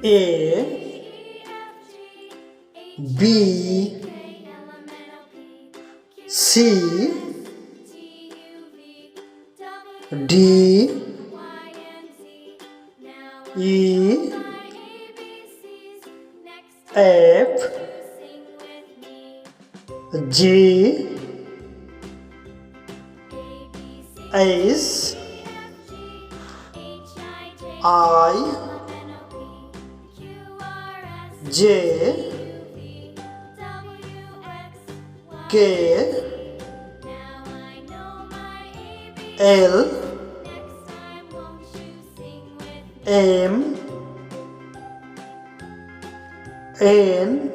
A B C D E F G H I J K L M N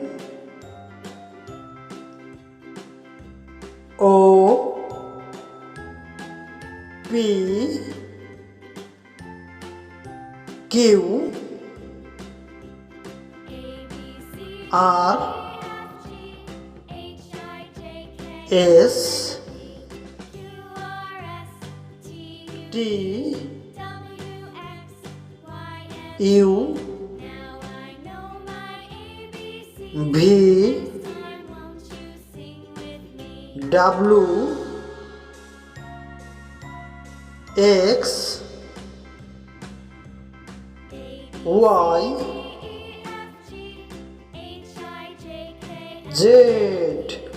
O P Q R S T U V W X Y Z.